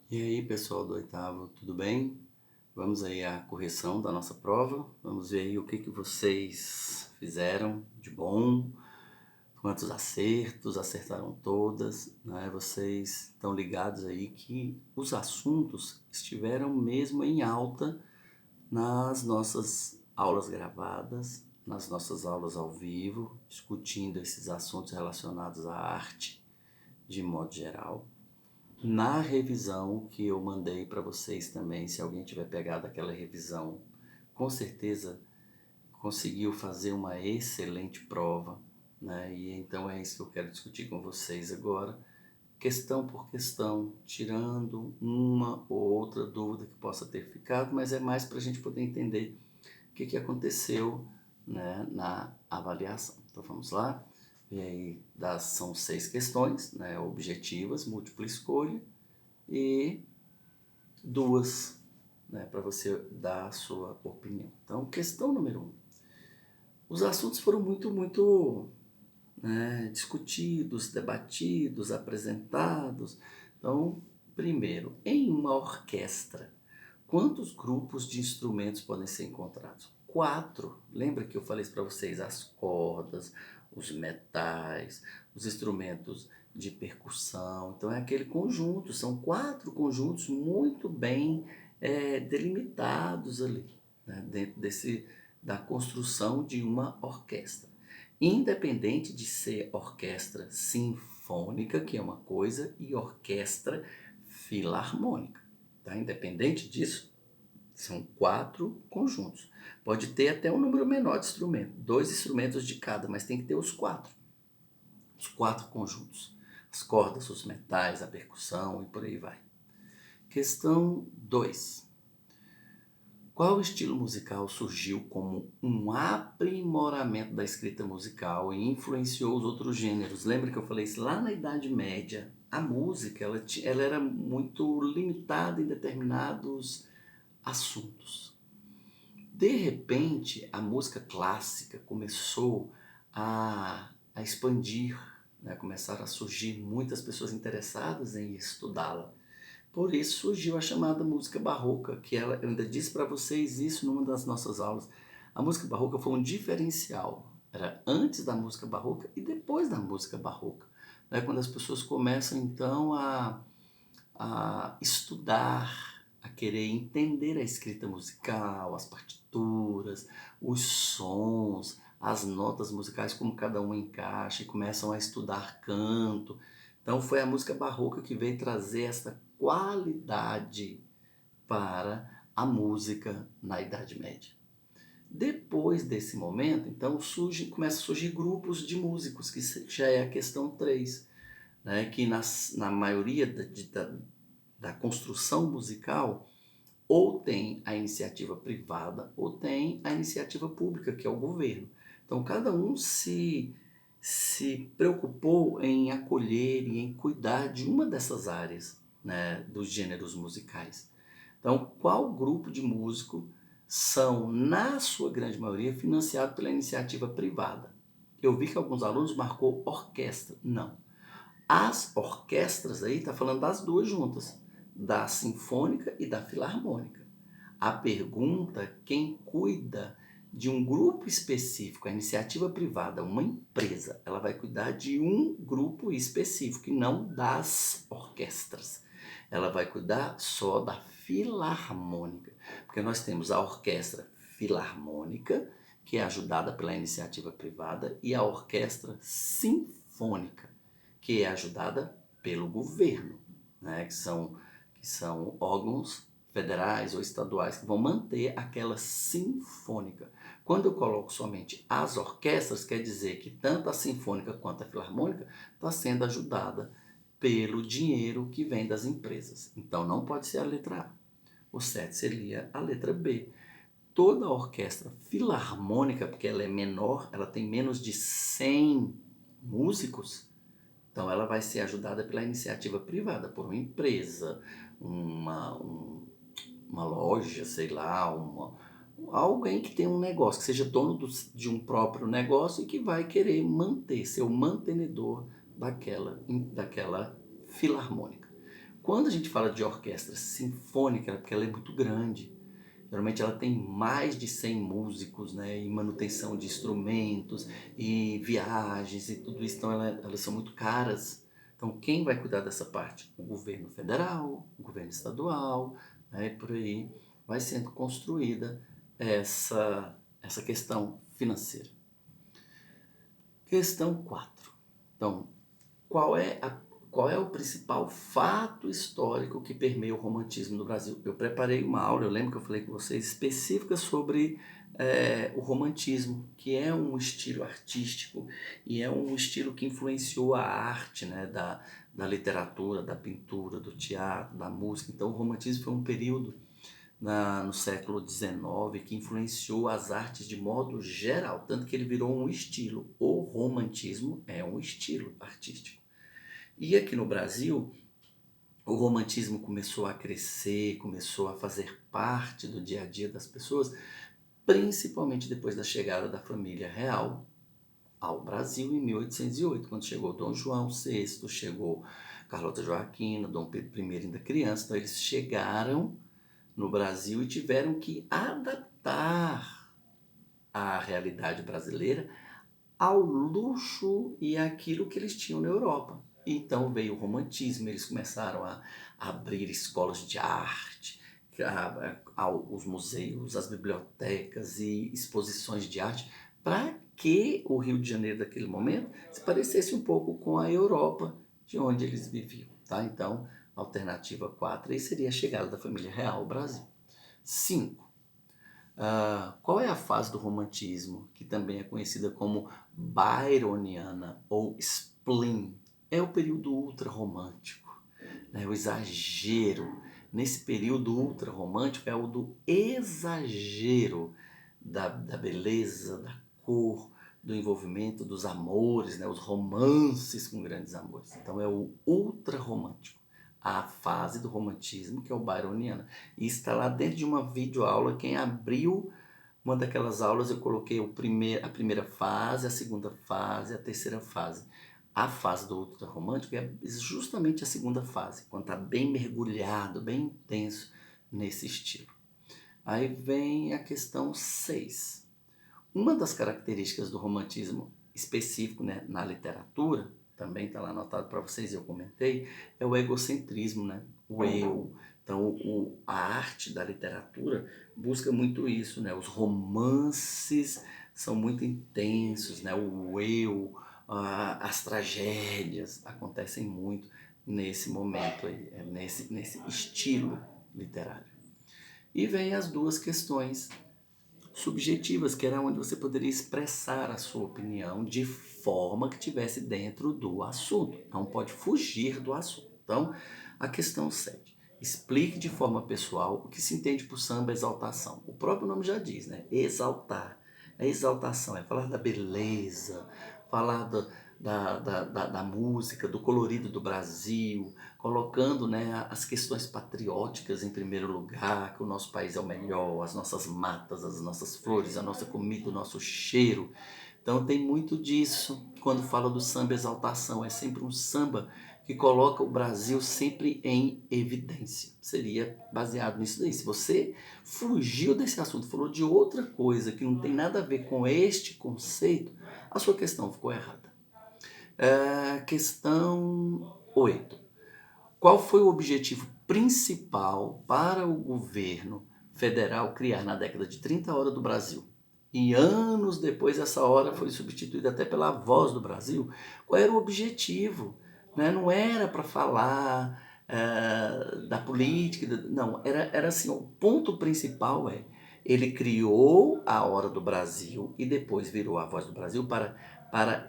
E aí, pessoal do oitavo, tudo bem? Vamos aí à correção da nossa prova. Vamos ver aí o que vocês fizeram de bom, quantos acertos, acertaram todas, né? Vocês estão ligados aí que os assuntos estiveram mesmo em alta nas nossas aulas gravadas, nas nossas aulas ao vivo, discutindo esses assuntos relacionados à arte de modo geral. Na revisão que eu mandei para vocês também, se alguém tiver pegado aquela revisão, com certeza conseguiu fazer uma excelente prova, né? E então é isso que eu quero discutir com vocês agora, questão por questão, tirando uma ou outra dúvida que possa ter ficado, mas é mais para a gente poder entender o que aconteceu, né, na avaliação. Então vamos lá. E aí, são 6 questões, né, objetivas, múltipla escolha, e duas, né, para você dar a sua opinião. Então, questão número 1. Os assuntos foram muito, né, discutidos, debatidos, apresentados. Então, primeiro, em uma orquestra, quantos grupos de instrumentos podem ser encontrados? 4. Lembra que eu falei para vocês as cordas, os metais, os instrumentos de percussão. Então é aquele conjunto, são 4 conjuntos muito bem delimitados ali, né, dentro da construção de uma orquestra. Independente de ser orquestra sinfônica, que é uma coisa, e orquestra filarmônica. Tá? Independente disso, são 4 conjuntos. Pode ter até um número menor de instrumentos, 2 instrumentos de cada, mas tem que ter os 4. Os 4 conjuntos. As cordas, os metais, a percussão e por aí vai. Questão 2. Qual estilo musical surgiu como um aprimoramento da escrita musical e influenciou os outros gêneros? Lembra que eu falei isso lá na Idade Média? A música ela era muito limitada em determinados assuntos. De repente, a música clássica começou a expandir, né? Começaram a surgir muitas pessoas interessadas em estudá-la. Por isso surgiu a chamada música barroca, que eu ainda disse para vocês isso numa das nossas aulas. A música barroca foi um diferencial. Era antes da música barroca e depois da música barroca. Né? Quando as pessoas começam então a estudar, a querer entender a escrita musical, as partituras, os sons, as notas musicais, como cada uma encaixa, e começam a estudar canto. Então foi a música barroca que veio trazer essa qualidade para a música na Idade Média. Depois desse momento, então começa a surgir grupos de músicos, que já é a questão 3, né? Que na maioria da construção musical, ou tem a iniciativa privada ou tem a iniciativa pública, que é o governo. Então cada um se preocupou em acolher e em cuidar de uma dessas áreas, né, dos gêneros musicais. Então, qual grupo de músicos são, na sua grande maioria, financiados pela iniciativa privada? Eu vi que alguns alunos marcou orquestra. Não. As orquestras aí está falando das duas juntas, da sinfônica e da filarmônica. A pergunta, quem cuida de um grupo específico, a iniciativa privada, uma empresa, ela vai cuidar de um grupo específico e não das orquestras. Ela vai cuidar só da filarmônica, porque nós temos a orquestra filarmônica, que é ajudada pela iniciativa privada, e a orquestra sinfônica, que é ajudada pelo governo, né? que são órgãos federais ou estaduais que vão manter aquela sinfônica. Quando eu coloco somente as orquestras, quer dizer que tanto a sinfônica quanto a filarmônica está sendo ajudada pelo dinheiro que vem das empresas. Então não pode ser a letra A. O certo seria a letra B. Toda a orquestra filarmônica, porque ela é menor, ela tem menos de 100 músicos, então ela vai ser ajudada pela iniciativa privada, por uma empresa, uma loja, sei lá, alguém que tem um negócio, que seja dono de um próprio negócio e que vai querer ser o mantenedor daquela filarmônica. Quando a gente fala de orquestra sinfônica, porque ela é muito grande, geralmente ela tem mais de 100 músicos, né, e manutenção de instrumentos, e viagens e tudo isso, então elas são muito caras. Então quem vai cuidar dessa parte? O governo federal, o governo estadual, né, e por aí vai sendo construída essa questão financeira. Questão 4. Então, qual é, qual é o principal fato histórico que permeia o romantismo no Brasil? Eu preparei uma aula, eu lembro que eu falei com vocês, específica sobre o romantismo, que é um estilo artístico e é um estilo que influenciou a arte, né, da literatura, da pintura, do teatro, da música. Então, o romantismo foi um período no século XIX que influenciou as artes de modo geral, tanto que ele virou um estilo. O romantismo é um estilo artístico. E aqui no Brasil, o romantismo começou a crescer, começou a fazer parte do dia a dia das pessoas, principalmente depois da chegada da família real ao Brasil em 1808, quando chegou Dom João VI, chegou Carlota Joaquina, Dom Pedro I ainda criança. Então eles chegaram no Brasil e tiveram que adaptar a realidade brasileira ao luxo e àquilo que eles tinham na Europa. Então veio o romantismo, eles começaram a abrir escolas de arte, os museus, as bibliotecas e exposições de arte, para que o Rio de Janeiro daquele momento se parecesse um pouco com a Europa de onde eles viviam. Tá? Então, alternativa 4 aí seria a chegada da família real ao Brasil. 5. Qual é a fase do romantismo, que também é conhecida como byroniana ou spleen? É o período ultrarromântico, né? O exagero. Nesse período ultrarromântico é o do exagero da beleza, da cor, do envolvimento, dos amores, né? Os romances com grandes amores. Então é o ultrarromântico, a fase do romantismo, que é o byroniano. E está lá dentro de uma videoaula. Quem abriu uma daquelas aulas, eu coloquei a primeira fase, a segunda fase, a terceira fase. A fase do ultrarromântico é justamente a segunda fase, quando está bem mergulhado, bem intenso nesse estilo. Aí vem a questão 6. Uma das características do romantismo específico, né, na literatura, também está lá anotado para vocês, eu comentei, é o egocentrismo, né? O eu. Então, a arte da literatura busca muito isso, né? Os romances são muito intensos, né? O eu, as tragédias acontecem muito nesse momento aí, nesse estilo literário. E vem as duas questões subjetivas, que era onde você poderia expressar a sua opinião de forma que estivesse dentro do assunto. Não pode fugir do assunto. Então, a questão 7. Explique de forma pessoal o que se entende por samba exaltação. O próprio nome já diz, né? Exaltar. A exaltação é falar da beleza, falar da música, do colorido do Brasil, colocando, né, as questões patrióticas em primeiro lugar, que o nosso país é o melhor, as nossas matas, as nossas flores, a nossa comida, o nosso cheiro. Então tem muito disso quando fala do samba exaltação. É sempre um samba que coloca o Brasil sempre em evidência. Seria baseado nisso daí. Se você fugiu desse assunto, falou de outra coisa que não tem nada a ver com este conceito, a sua questão ficou errada. Questão 8. Qual foi o objetivo principal para o governo federal criar na década de 30 a Hora do Brasil? E anos depois essa hora foi substituída até pela Voz do Brasil. Qual era o objetivo? Né? Não era para falar da política, não, era assim, o ponto principal ele criou a Hora do Brasil e depois virou a Voz do Brasil para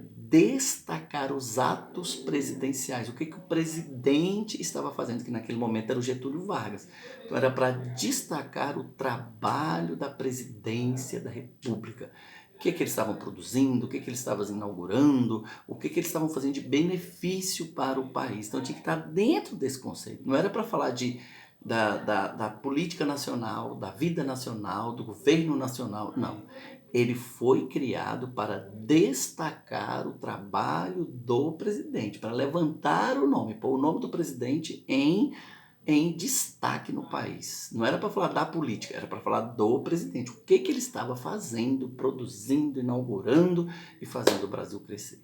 destacar os atos presidenciais, o que o presidente estava fazendo, que naquele momento era o Getúlio Vargas. Então era para destacar o trabalho da presidência da República. O que eles estavam produzindo, o que eles estavam inaugurando, o que eles estavam fazendo de benefício para o país. Então tinha que estar dentro desse conceito. Não era para falar da política nacional, da vida nacional, do governo nacional, não. Ele foi criado para destacar o trabalho do presidente, para levantar o nome, pôr o nome do presidente em destaque no país. Não era para falar da política, era para falar do presidente. O que ele estava fazendo, produzindo, inaugurando e fazendo o Brasil crescer.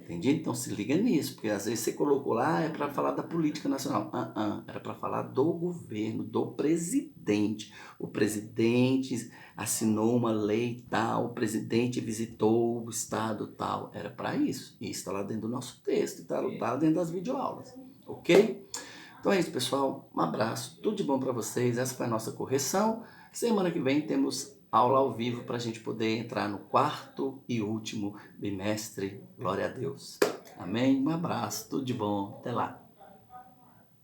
Entendi? Então se liga nisso, porque às vezes você colocou lá, é para falar da política nacional. Era para falar do governo, do presidente. O presidente assinou uma lei tal, o presidente visitou o estado tal. Era para isso. E isso está lá dentro do nosso texto, está lá dentro das videoaulas. Ok? Então é isso, pessoal. Um abraço, tudo de bom para vocês. Essa foi a nossa correção. Semana que vem temos aula ao vivo para a gente poder entrar no quarto e último bimestre. Glória a Deus. Amém? Um abraço, tudo de bom. Até lá.